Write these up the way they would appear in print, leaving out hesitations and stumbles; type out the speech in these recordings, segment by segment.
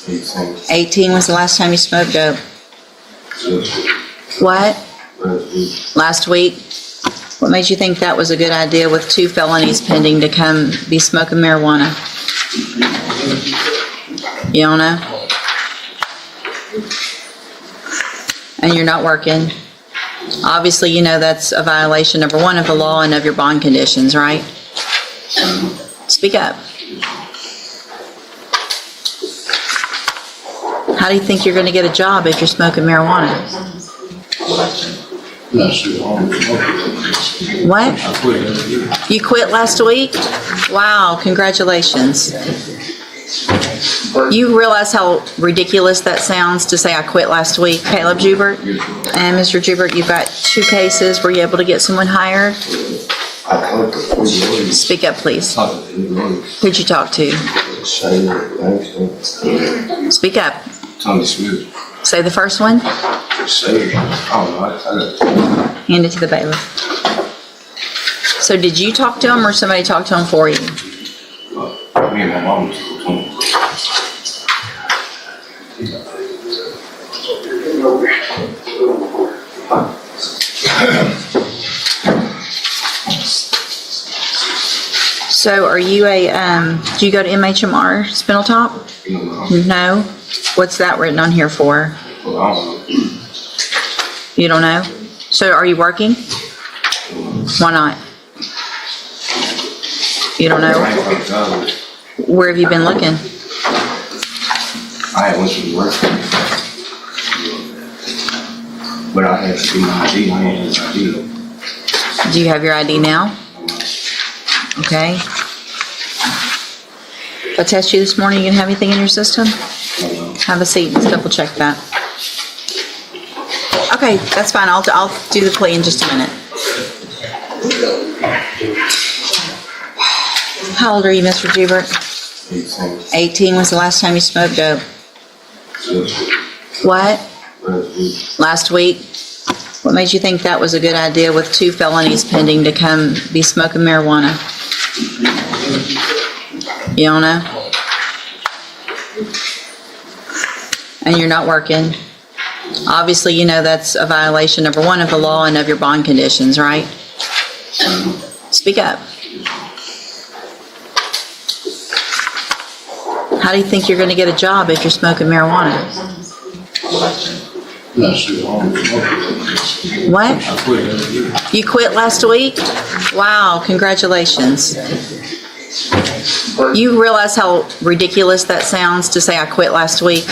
18 was the last time you smoked dope. What? Last week? What made you think that was a good idea with 2 felonies pending to come be smoking marijuana? You don't know? And you're not working? Obviously, you know that's a violation, number 1, of the law and of your bond conditions, right? Speak up. How do you think you're going to get a job if you're smoking marijuana? What? You quit last week? Wow, congratulations. You realize how ridiculous that sounds to say I quit last week, Caleb Jubert? And Mr. Jubert, you've got 2 cases. Were you able to get someone hired? Speak up, please. Who'd you talk to? Speak up. Say the first one. Hand it to the bailiff. So did you talk to him or somebody talked to him for you? Me and my mom was talking. So are you do you go to MHMR, Spindletop? No? What's that written on here for? You don't know? So are you working? Why not? You don't know? Where have you been looking? I went to work. But I had to do my ID. I had to ID. Do you have your ID now? Okay. If I test you this morning, you gonna have anything in your system? Have a seat. Let's double check that. Okay, that's fine. I'll do the plea in just a minute. How old are you, Mr. Jubert? 18 was the last time you smoked dope. What? Last week? What made you think that was a good idea with 2 felonies pending to come be smoking marijuana? You don't know? And you're not working? Obviously, you know that's a violation, number 1, of the law and of your bond conditions, right? Speak up. How do you think you're going to get a job if you're smoking marijuana? What? You quit last week? Wow, congratulations. You realize how ridiculous that sounds to say I quit last week?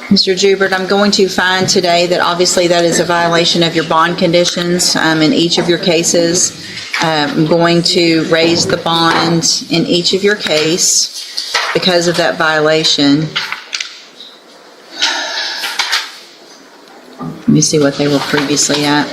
Mr. Jubert, I'm going to find today that obviously that is a violation of your bond conditions in each of your cases. I'm going to raise the bond in each of your case because of that violation. Let me see what they were previously at.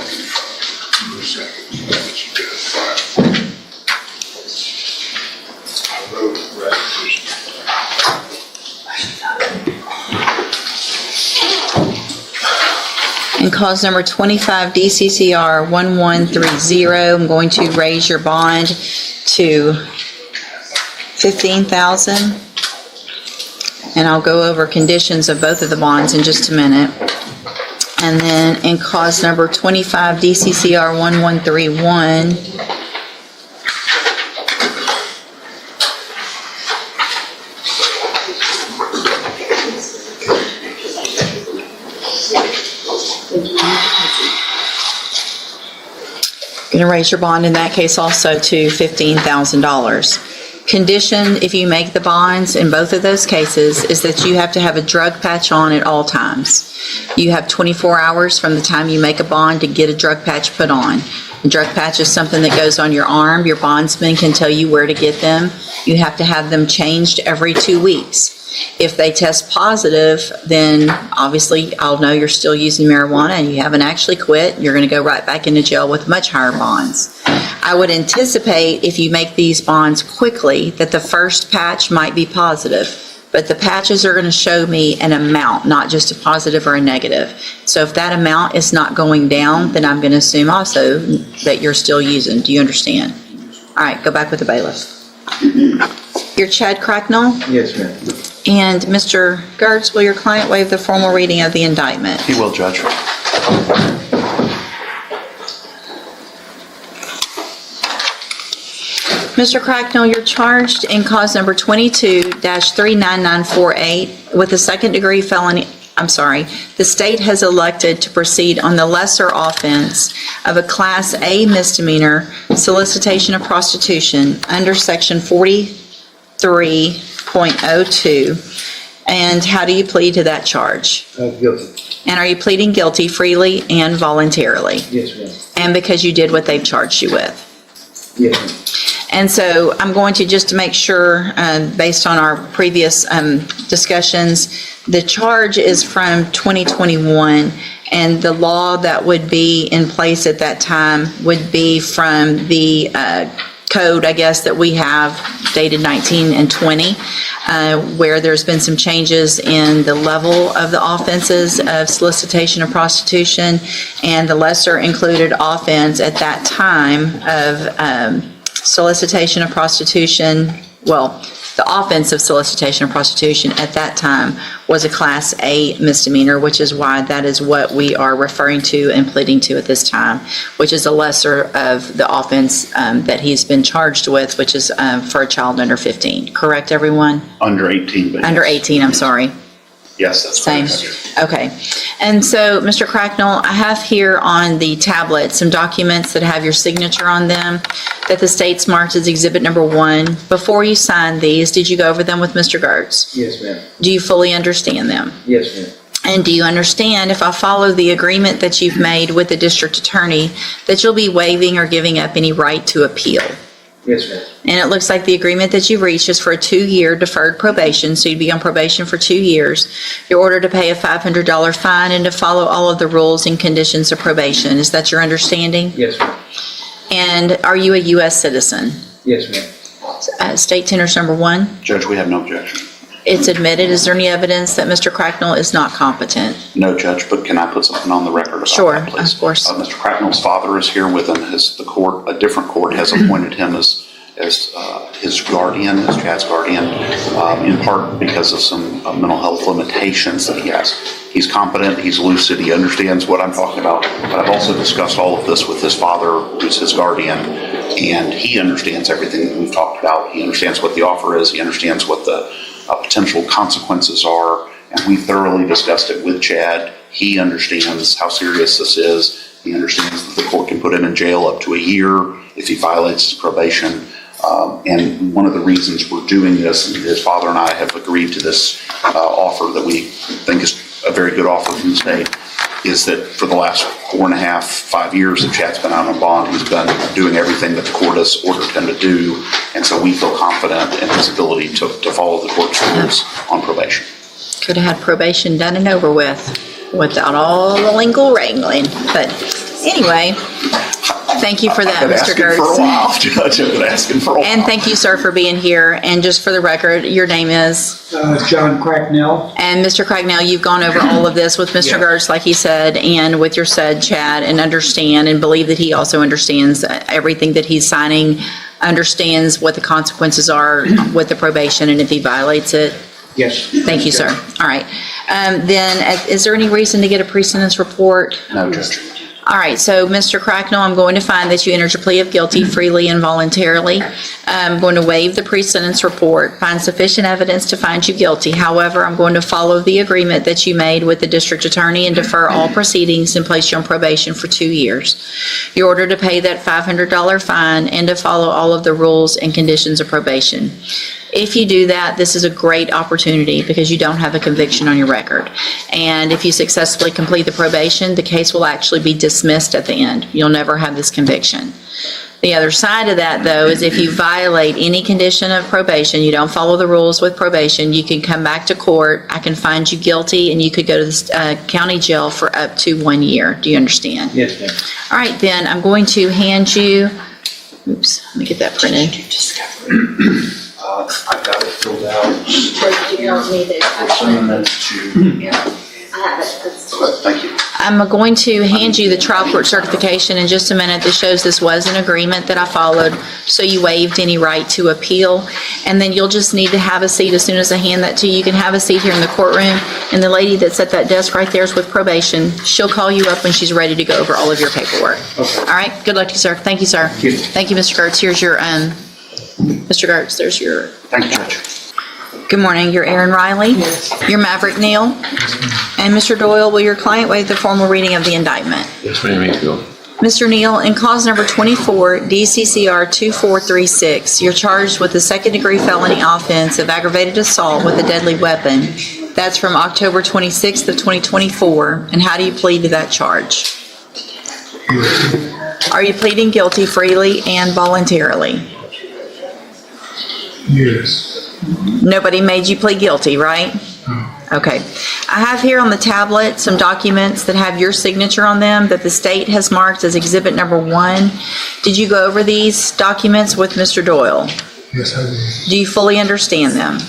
And cause number 25 DCCR 1130, I'm going to raise your bond to $15,000. And I'll go over conditions of both of the bonds in just a minute. And then in cause number 25 DCCR 1131, going to raise your bond in that case also to $15,000. Condition, if you make the bonds in both of those cases, is that you have to have a drug patch on at all times. You have 24 hours from the time you make a bond to get a drug patch put on. A drug patch is something that goes on your arm. Your bondsman can tell you where to get them. You have to have them changed every 2 weeks. If they test positive, then obviously I'll know you're still using marijuana and you haven't actually quit. You're going to go right back into jail with much higher bonds. I would anticipate if you make these bonds quickly that the first patch might be positive, But the patches are going to show me an amount, not just a positive or a negative. So if that amount is not going down, then I'm going to assume also that you're still using. Do you understand? All right, go back with the bailiff. You're Chad Cracknell? Yes, ma'am. And Mr. Gertz, will your client waive the formal reading of the indictment? He will, Judge. Mr. Cracknell, you're charged in cause number 22-39948 with a second-degree felony. I'm sorry. The state has elected to proceed on the lesser offense of a Class A misdemeanor, solicitation of prostitution, under Section 43.02. And how do you plead to that charge? Guilty. And are you pleading guilty freely and voluntarily? Yes, ma'am. And because you did what they've charged you with? Yes, ma'am. And so I'm going to, just to make sure, based on our previous discussions, the charge is from 2021, and the law that would be in place at that time would be from the code, I guess, that we have dated 19 and 20, where there's been some changes in the level of the offenses of solicitation of prostitution, and the lesser included offense at that time of solicitation of prostitution, well, the offense of solicitation of prostitution at that time was a Class A misdemeanor, which is why that is what we are referring to and pleading to at this time, which is a lesser of the offense that he's been charged with, which is for a child under 15. Correct, everyone? Under 18, but Under yes. 18, I'm sorry. Yes, that's Same. correct. Okay. And so, Mr. Cracknell, I have here on the tablet some documents that have your signature on them that the state's marked as Exhibit Number 1. Before you signed these, did you go over them with Mr. Gertz? Yes, ma'am. Do you fully understand them? Yes, ma'am. And do you understand, if I follow the agreement that you've made with the district attorney, that you'll be waiving or giving up any right to appeal? Yes, ma'am. And it looks like the agreement that you've reached is for a 2-year deferred probation, so you'd be on probation for 2 years. You're ordered to pay a $500 fine and to follow all of the rules and conditions of probation. Is that your understanding? Yes, ma'am. And are you a U.S. citizen? Yes, ma'am. State tenors number 1, Judge, we have no objection. it's admitted. Is there any evidence that Mr. Cracknell is not competent? No, Judge, but can I put something on the record about Sure, that, please? of course. Mr. Cracknell's father is here with him. The court, a different court, has appointed him as his guardian, as Chad's guardian, in part because of some mental health limitations that he has. He's competent, he's lucid, he understands what I'm talking about, but I've also discussed all of this with his father, who's his guardian, and he understands everything that we've talked about. He understands what the offer is, he understands what the potential consequences are, and we thoroughly discussed it with Chad. He understands how serious this is. He understands that the court can put him in jail up to a year if he violates his probation. And one of the reasons we're doing this, and his father and I have agreed to this offer that we think is a very good offer from the state, is that for the last 4.5, 5 years that Chad's been out on bond, he's been doing everything that the court has ordered him to do. And so we feel confident in his ability to follow the court's rules on probation. Could have had probation done and over with without all the legal wrangling. But anyway, thank you for that, Mr. I've been asking for a Gertz. while, Judge. I've been asking for a while. And thank you, sir, for being here. And just for the record, your name is? John Cracknell. And Mr. Cracknell, you've gone over all of this with Mr. Yeah. Gertz, like he said, and with your said Chad, and understand and believe that he also understands everything that he's signing, understands what the consequences are with the probation, and if he violates it. Yes. Thank you, sir. All right. Then, is there any reason to get a pre-sentence report? No, Judge. All right, so Mr. Cracknell, I'm going to find that you entered your plea of guilty freely and voluntarily. I'm going to waive the pre-sentence report, find sufficient evidence to find you guilty. However, I'm going to follow the agreement that you made with the district attorney and defer all proceedings and place you on probation for 2 years. You're ordered to pay that $500 fine and to follow all of the rules and conditions of probation. If you do that, this is a great opportunity because you don't have a conviction on your record. And if you successfully complete the probation, the case will actually be dismissed at the end. You'll never have this conviction. The other side of that, though, is if you violate any condition of probation, you don't follow the rules with probation, you can come back to court, I can find you guilty, and you could go to the county jail for up to 1 year. Do you understand? Yes, ma'am. All right, then, I'm going to hand you, oops, let me get that printed. I've got it filled out. But you don't need it. Send that to, I have it. That's- Thank you. I'm going to hand you the trial court certification in just a minute that shows this was an agreement that I followed, so you waived any right to appeal. And then you'll just need to have a seat as soon as I hand that to you. You can have a seat here in the courtroom, and the lady that's at that desk right there is with probation. She'll call you up when she's ready to go over all of your paperwork. Okay. All right, good luck to you, sir. Thank you, sir. you. Thank you, Mr. Gertz. Here's your, Mr. Gertz, there's your, Thank you, Judge. good morning. You're Aaron Riley? Yes. You're Maverick Neal? And Mr. Doyle, will your client waive the formal reading of the indictment? Yes, ma'am, you go. Mr. Neal, in cause number 24, DCCR 2436, you're charged with the second-degree felony offense of aggravated assault with a deadly weapon. That's from October 26th of 2024. And how do you plead to that charge? Are you pleading guilty freely and voluntarily? Yes. Nobody made you plead guilty, right? Okay. I have here on the tablet some documents that have your signature on them that the state has marked as exhibit number 1. Did you go over these documents with Mr. Doyle? Yes, I did. Do you fully understand them?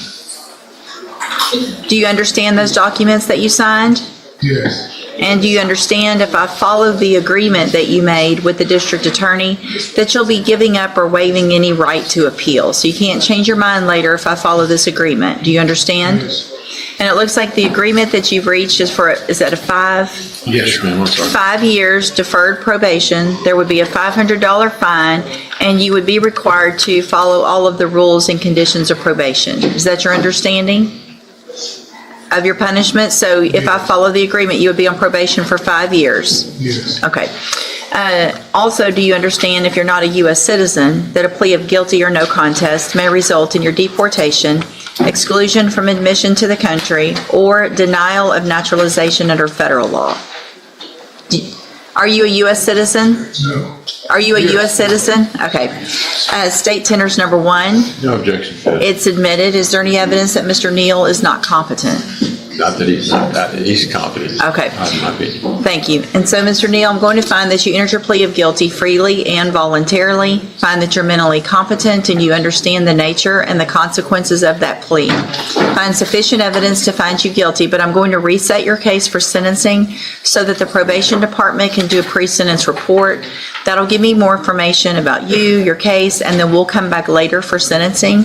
Do you understand those documents that you signed? Yes. And do you understand, if I follow the agreement that you made with the district attorney, that you'll be giving up or waiving any right to appeal? So you can't change your mind later if I follow this agreement. Do you understand? Yes. And it looks like the agreement that you've reached is for, is that a 5 Yes, ma'am, I'm sorry. 5 years deferred probation? There would be a $500 fine, and you would be required to follow all of the rules and conditions of probation. Is that your understanding of your punishment? So if I follow the agreement, you would be on probation for 5 years? Yes. Okay. Also, do you understand, if you're not a U.S. citizen, that a plea of guilty or no contest may result in your deportation, exclusion from admission to the country, or denial of naturalization under federal law? Are you a U.S. citizen? No. Are you a U.S. citizen? Okay. State tender's number 1. No objection, Judge. It's admitted. Is there any evidence that Mr. Neal is not competent? Not that he's not, that he's competent. Okay. In my opinion. Thank you. And so, Mr. Neal, I'm going to find that you entered your plea of guilty freely and voluntarily, find that you're mentally competent and you understand the nature and the consequences of that plea. Find sufficient evidence to find you guilty, but I'm going to reset your case for sentencing so that the probation department can do a pre-sentence report. That'll give me more information about you, your case, and then we'll come back later for sentencing.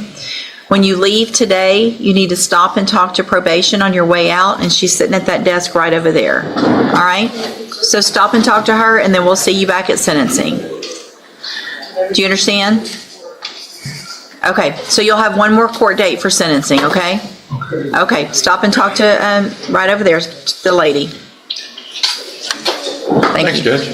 When you leave today, you need to stop and talk to probation on your way out, and she's sitting at that desk right over there. All right? So stop and talk to her, and then we'll see you back at sentencing. Do you understand? Okay, so you'll have one more court date for sentencing, okay? Okay. Okay, stop and talk to right over there, the lady. Thank Thanks, you. Judge.